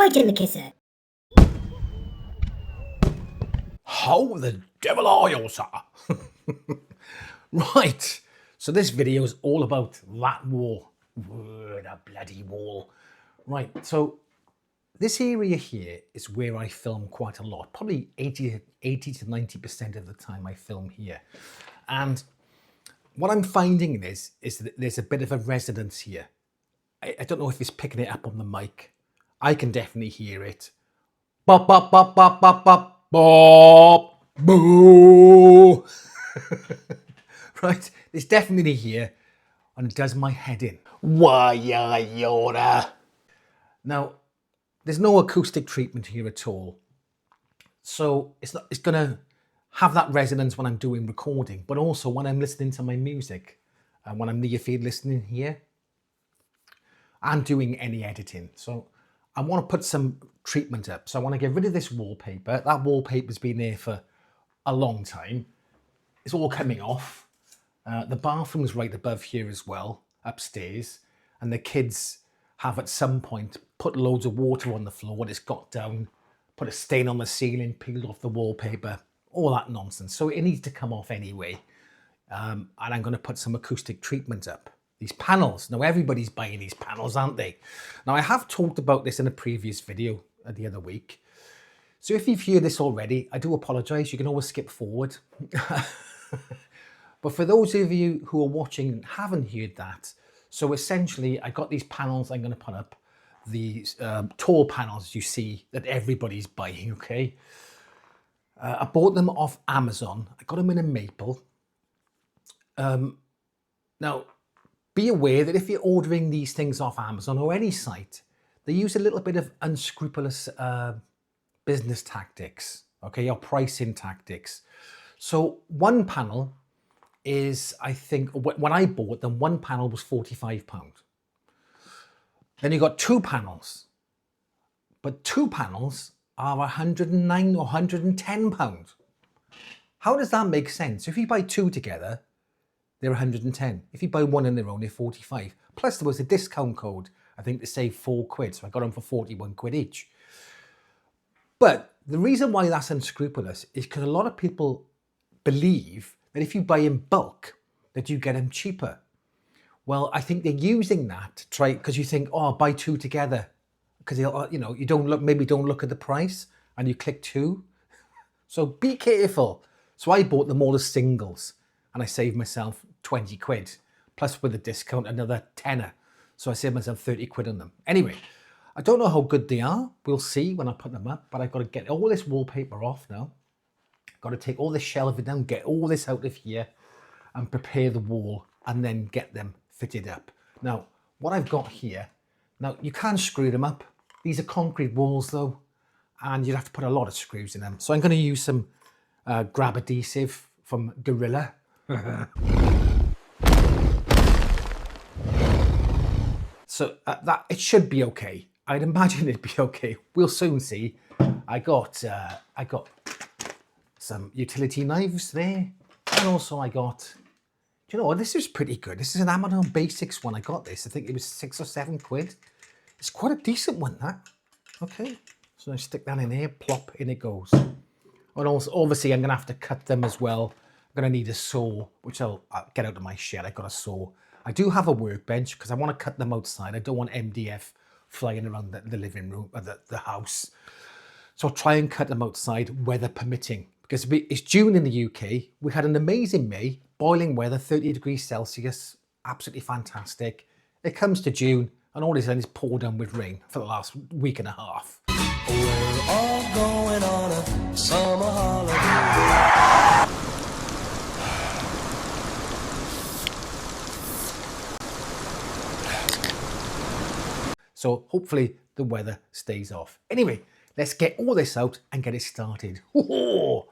right in the kisser. How the devil are you, sir? Right, so this video is all about that wall. The bloody wall. Right, so this area here is where I film quite a lot. Probably 80 to 90% of the time I film here. And what I'm finding is that there's a bit of a resonance here. I don't know if it's picking it up on the mic. I can definitely hear it. Bop, bop, bop, bop, bop, bop, bop, boo. Right, it's definitely here, and it does my head in. Why, Yoda? Now, there's no acoustic treatment here at all, so it's gonna have that resonance when I'm doing recording, but also when I'm listening to my music, and when I'm near field listening here, and doing any editing. So I want to put some treatment up. So I want to get rid of this wallpaper. That wallpaper's been there for a long time. It's all coming off. The bathroom's right above here as well, upstairs. And the kids have at some point put loads of water on the floor when it's got down, put a stain on the ceiling, peeled off the wallpaper, all that nonsense. So it needs to come off anyway. And I'm going to put some acoustic treatment up. These panels. Now everybody's buying these panels, aren't they? Now I have talked about this in a previous video the other week. So if you've heard this already, I do apologise. You can always skip forward. But for those of you who are watching and haven't heard that, so essentially I got these panels I'm going to put up, these tall panels you see that everybody's buying, okay? I bought them off Amazon. I got them in a maple. Now, be aware that if you're ordering these things off Amazon or any site, they use a little bit of unscrupulous business tactics, okay, or pricing tactics. So one panel is, I think, when I bought them, one panel was £45. Then you got two panels, but two panels are £109 or £110. How does that make sense? If you buy two together, they're 110. If you buy one on their own, they're 45. Plus there was a discount code, I think, to save £4. So I got them for 41 quid each. But the reason why that's unscrupulous is because a lot of people believe that if you buy in bulk, that you get them cheaper. Well, I think they're using that to try, because you think, oh, I'll buy two together. Because, you know, you don't look, maybe don't look at the price and you click two. So be careful. So I bought them all as singles and I saved myself 20 quid. Plus with a discount, another tenner. So I saved myself 30 quid on them. Anyway, I don't know how good they are. We'll see when I put them up, but I've got to get all this wallpaper off now. Got to take all this shelving down, get all this out of here and prepare the wall and then get them fitted up. Now, what I've got here, now you can screw them up. These are concrete walls though, and you'd have to put a lot of screws in them. So I'm going to use some grab adhesive from Gorilla. So that it should be okay. I'd imagine it'd be okay. We'll soon see. I got some utility knives there, and also I got. Do you know what? This is pretty good. This is an Amazon Basics one. I got this. I think it was 6 or 7 quid. It's quite a decent one, that. Okay. So I stick that in here. Plop, in it goes. And also, obviously, I'm going to have to cut them as well. I'm going to need a saw, which I'll get out of my shed. I got a saw. I do have a workbench because I want to cut them outside. I don't want MDF flying around the living room or the house. So I'll try and cut them outside, weather permitting. Because it's June in the UK. We had an amazing May, boiling weather, 30 degrees Celsius, absolutely fantastic. It comes to June and all it's done is pour down with rain for the last week and a half. We're all going on a summer holiday. So hopefully the weather stays off. Anyway, let's get all this out and get it started. Ooh.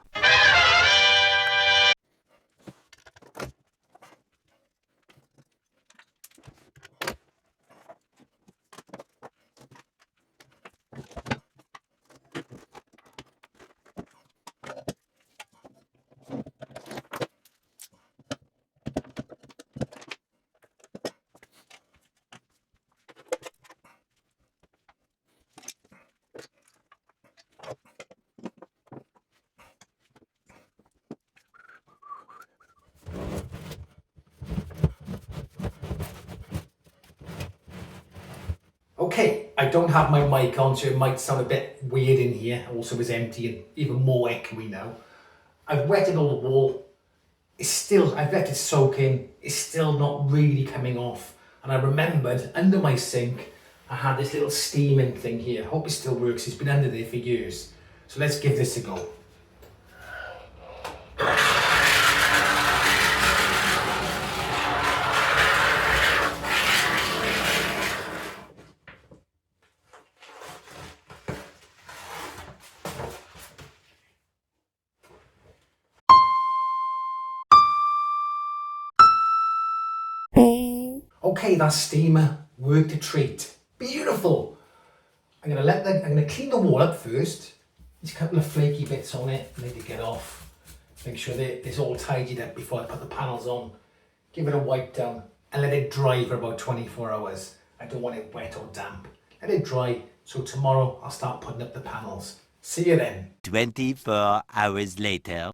Okay, I don't have my mic on, so it might sound a bit weird in here. Also, it's empty and even more echoey now. I've wetted all the wall. It's still, I've let it soak in. It's still not really coming off. And I remembered under my sink, I had this little steaming thing here. I hope it still works. It's been under there for years. So let's give this a go. Okay, that steamer worked a treat. Beautiful. I'm gonna clean the wall up first. There's a couple of flaky bits on it. I need to get off. Make sure that it's all tidied up before I put the panels on. Give it a wipe down and let it dry for about 24 hours. I don't want it wet or damp. Let it dry, so tomorrow I'll start putting up the panels. See you then. 24 hours later.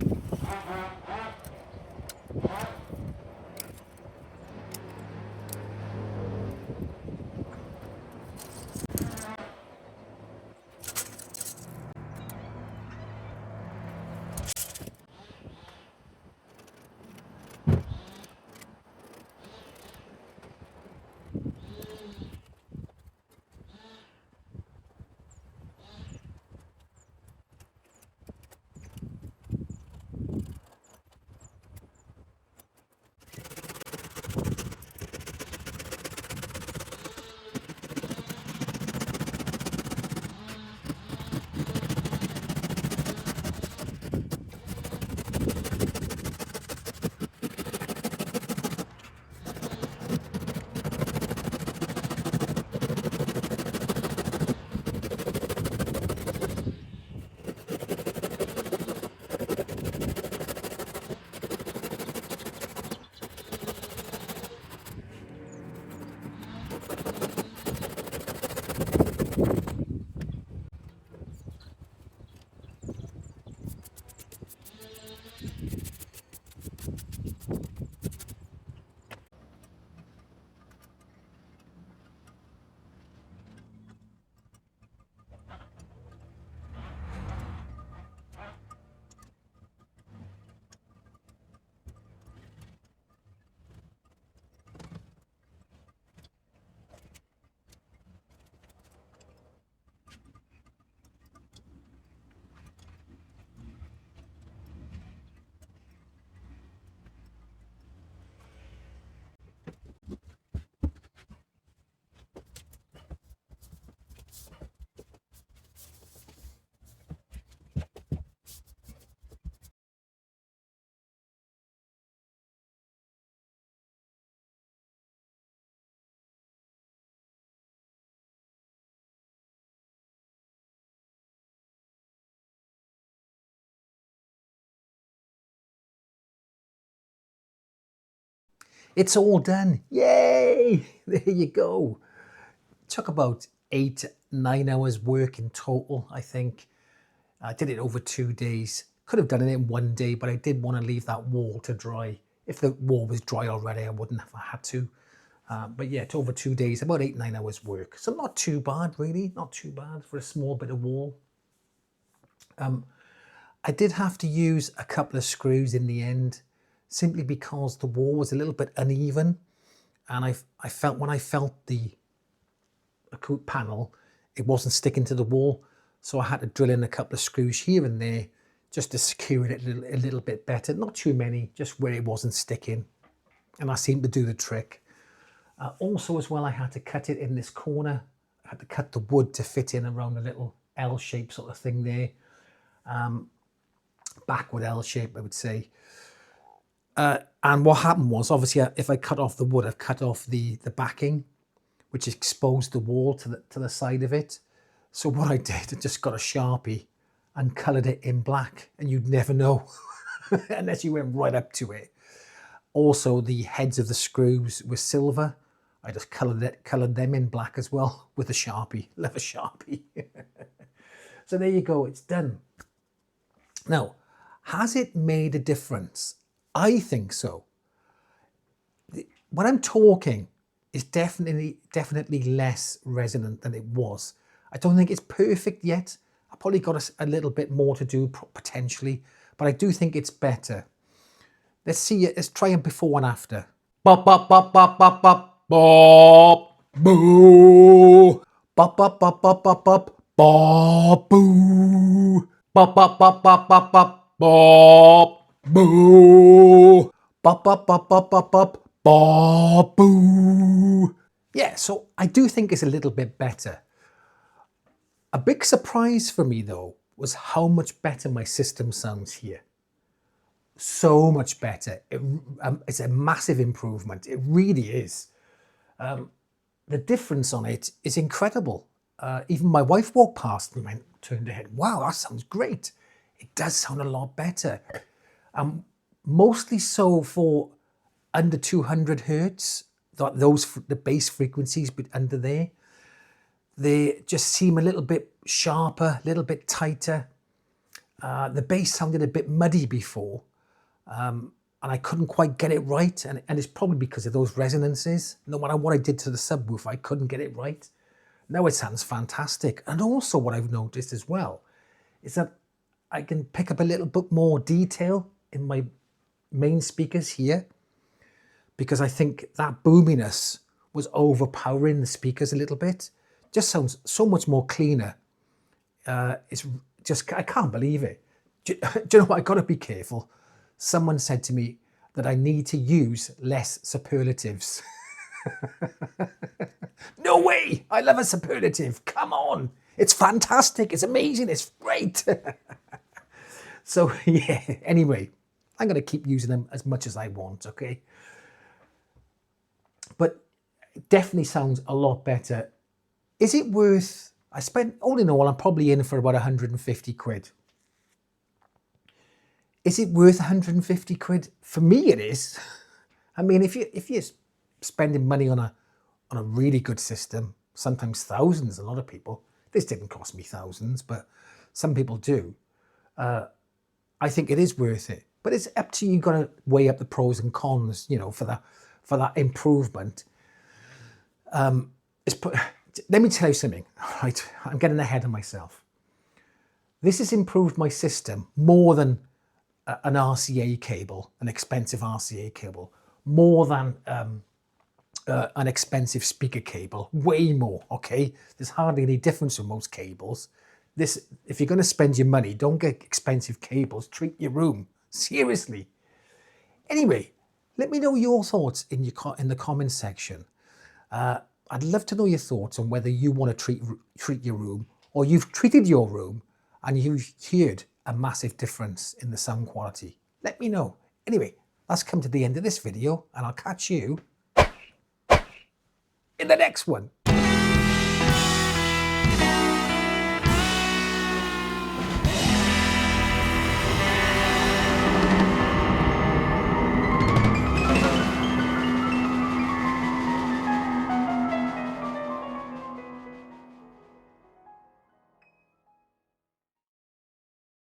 It's all done. Yay! There you go. It took about 8-9 hours work in total, I think. I did it over 2 days. Could have done it in 1 day, but I did want to leave that wall to dry. If the wall was dry already, I wouldn't have had to. But yeah, it's over 2 days, about 8-9 hours work. So not too bad, really. Not too bad for a small bit of wall. I did have to use a couple of screws in the end, simply because the wall was a little bit uneven. And I felt when I felt the panel, it wasn't sticking to the wall. So I had to drill in a couple of screws here and there just to secure it a little bit better. Not too many, just where it wasn't sticking. And I seemed to do the trick. Also as well, I had to cut it in this corner. I had to cut the wood to fit in around a little L shape sort of thing there. Backward L shape, I would say. And what happened was, obviously, if I cut off the wood, I've cut off the backing, which exposed the wall to the side of it. So what I did, I just got a Sharpie and coloured it in black, and you'd never know unless you went right up to it. Also, the heads of the screws were silver. I just coloured them in black as well with a Sharpie. Love a Sharpie. So there you go, it's done. Now, has it made a difference? I think so. When I'm talking, is definitely less resonant than it was. I don't think it's perfect yet. I've probably got a little bit more to do potentially, but I do think it's better. Let's see it. Let's try it before and after. Bop bop bop bop bop bop bop boo. Bop bop bop bop bop bop bop boo. Bop bop bop bop bop bop bop boo. Bop bop bop bop bop bop bop boo. Yeah, so I do think it's a little bit better. A big surprise for me though was how much better my system sounds here. So much better. It's a massive improvement. It really is. The difference on it is incredible. Even my wife walked past and turned her head. Wow, that sounds great. It does sound a lot better. Mostly so for under 200 hertz. The bass frequencies but under there, they just seem a little bit sharper, a little bit tighter. The bass sounded a bit muddy before. And I couldn't quite get it right, and it's probably because of those resonances. No matter what I did to the subwoofer, I couldn't get it right. Now it sounds fantastic. And also what I've noticed as well is that I can pick up a little bit more detail in my main speakers here, because I think that boominess was overpowering the speakers a little bit. Just sounds so much more cleaner. It's just, I can't believe it. Do you know what? I've got to be careful. Someone said to me that I need to use less superlatives. No way! I love a superlative. Come on. It's fantastic. It's amazing. It's great. So yeah, anyway, I'm going to keep using them as much as I want, okay? But it definitely sounds a lot better. Is it worth, all in all, I'm probably in for about 150 quid. Is it worth 150 quid? For me, it is. I mean, if you're spending money on a really good system, sometimes thousands, a lot of people. This didn't cost me thousands, but some people do. I think it is worth it. But it's up to you. You've got to weigh up the pros and cons, you know, for that improvement. Let me tell you something. Right, I'm getting ahead of myself. This has improved my system more than an RCA cable, an expensive RCA cable, more than an expensive speaker cable, way more, okay? There's hardly any difference with most cables. If you're going to spend your money, don't get expensive cables, treat your room, seriously. Anyway, let me know your thoughts in the comments section. I'd love to know your thoughts on whether you want to treat your room, or you've treated your room and you've heard a massive difference in the sound quality. Let me know. Anyway, that's come to the end of this video, and I'll catch you in the next one.